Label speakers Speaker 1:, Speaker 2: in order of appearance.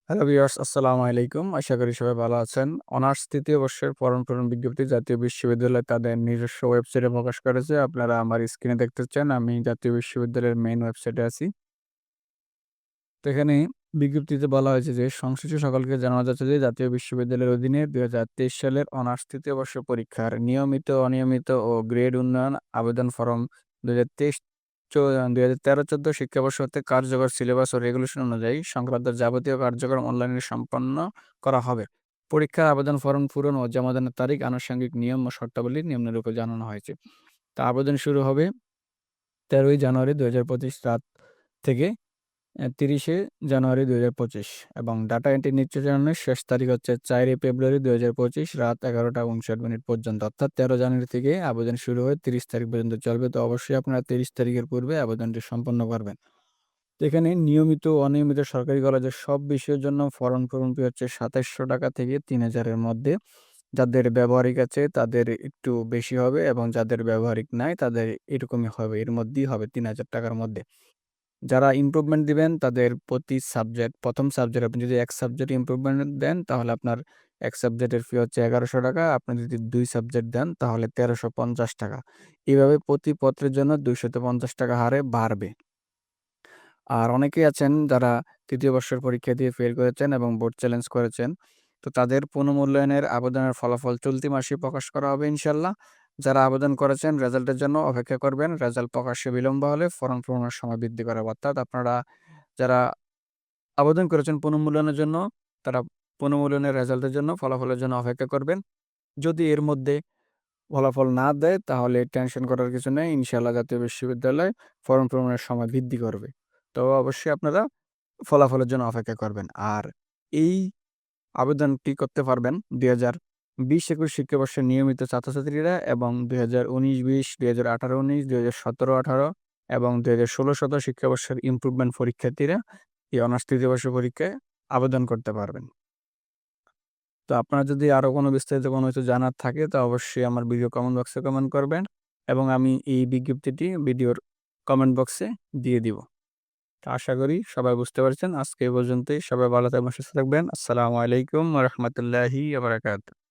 Speaker 1: Hello viewers, আসসালামু আলাইকুম। আশা করি সবাই ভালো আছেন। অনার্স ৩য় বর্ষের ফরম পূরণ বিজ্ঞপ্তি জাতীয় বিশ্ববিদ্যালয় তাদের নিজস্ব ওয়েবসাইটে প্রকাশ করেছে। আপনারা আমার স্ক্রিনে দেখতেছেন, আমি জাতীয় বিশ্ববিদ্যালয়ের মেইন ওয়েবসাইটে আছি। তো এখানে বিজ্ঞপ্তিতে বলা হয়েছে যে সংশ্লিষ্ট সকলকে জানানো যাচ্ছে যে জাতীয় বিশ্ববিদ্যালয়ের অধীনে ২০২৩ সালের অনার্স ৩য় বর্ষ পরীক্ষার নিয়মিত, অনিয়মিত ও গ্রেড উন্নয়ন আবেদন ফরম ২০২৩ ২০১৩-১৪ শিক্ষাবর্ষ হতে কার্যকর সিলেবাস ও রেগুলেশন অনুযায়ী সংক্রান্ত যাবতীয় কার্যক্রম অনলাইনে সম্পন্ন করা হবে। পরীক্ষার আবেদন ফরম পূরণ ও জমাদানের তারিখ, আনুষঙ্গিক নিয়ম ও শর্তাবলী নিম্নরূপে জানানো হয়েছে। তা আবেদন শুরু হবে ১৩ই জানুয়ারি ২০২৫ রাত থেকে ৩০শে জানুয়ারি ২০২৫ এবং ডাটা এন্ট্রি নিশ্চিতকরণের শেষ তারিখ হচ্ছে ৪ই ফেব্রুয়ারি ২০২৫ রাত ১১টা ৫৯ মিনিট পর্যন্ত। অর্থাৎ ১৩ জানুয়ারি থেকে আবেদন শুরু হয়ে ৩০ তারিখ পর্যন্ত চলবে। তো অবশ্যই আপনারা ৩০ তারিখের পূর্বে আবেদনটি সম্পন্ন করবেন। তো এখানে নিয়মিত ও অনিয়মিত সরকারি কলেজের সব বিষয়ের জন্য ফরম পূরণ ফি হচ্ছে ৳২৭০০ থেকে ৩,০০০ এর মধ্যে। যাদের ব্যবহারিক আছে তাদের একটু বেশি হবে এবং যাদের ব্যবহারিক নাই তাদের এরকমই হবে। এর মধ্যেই হবে ৳৩,০০০ মধ্যে। যারা ইমপ্রুভমেন্ট দিবেন তাদের প্রতি সাবজেক্ট ১ম সাবজেক্ট আপনি যদি ১ সাবজেক্ট ইমপ্রুভমেন্ট দেন তাহলে আপনার ১ সাবজেক্টের ফি হচ্ছে ৳১১০০। আপনি যদি ২ সাবজেক্ট দেন তাহলে ৳১৩৫০। এভাবে প্রতি পত্রের জন্য ৳২৫০ হারে বাড়বে। আর অনেকেই আছেন যারা ৩য় বর্ষের পরীক্ষা দিয়ে ফেল করেছেন এবং বোর্ড চ্যালেঞ্জ করেছেন। তো তাদের পুনর্মূল্যায়নের আবেদনের ফলাফল চলতি মাসেই প্রকাশ করা হবে ইনশাআল্লাহ। যারা আবেদন করেছেন রেজাল্টের জন্য অপেক্ষা করবেন। রেজাল্ট প্রকাশে বিলম্ব হলে ফরম পূরণের সময় বৃদ্ধি করা হবে। অর্থাৎ আপনারা যারা আবেদন করেছেন পুনর্মূল্যায়নের জন্য, তারা পুনর্মূল্যায়নের রেজাল্টের জন্য, ফলাফলের জন্য অপেক্ষা করবেন। যদি এর মধ্যে ফলাফল না দেয় তাহলে টেনশন করার কিছু নেই। ইনশাআল্লাহ জাতীয় বিশ্ববিদ্যালয় ফরম পূরণের সময় বৃদ্ধি করবে। তো অবশ্যই আপনারা ফলাফলের জন্য অপেক্ষা করবেন। আর এই আবেদনটি করতে পারবেন ২০২০-২১ শিক্ষাবর্ষের নিয়মিত ছাত্রছাত্রীরা এবং ২০১৯-২০, ২০১৮-১৯, ২০১৭-১৮ এবং ২০১৬-১৭ শিক্ষাবর্ষের ইমপ্রুভমেন্ট পরীক্ষার্থীরা এই অনার্স ৩য় বর্ষ পরীক্ষায় আবেদন করতে পারবেন। তো আপনার যদি আরো কোনো বিস্তারিত কোনো কিছু জানার থাকে তো অবশ্যই আমার ভিডিও কমেন্ট বক্সে কমেন্ট করবেন এবং আমি এই বিজ্ঞপ্তিটি ভিডিওর কমেন্ট বক্সে দিয়ে দিব। তো আশা করি সবাই বুঝতে পারছেন। আজকে এ পর্যন্তই। সবাই ভালো থাকবেন, সুস্থ থাকবেন। আসসালামু আলাইকুম ওয়া রাহমাতুল্লাহি ওয়া বারাকাতুহু।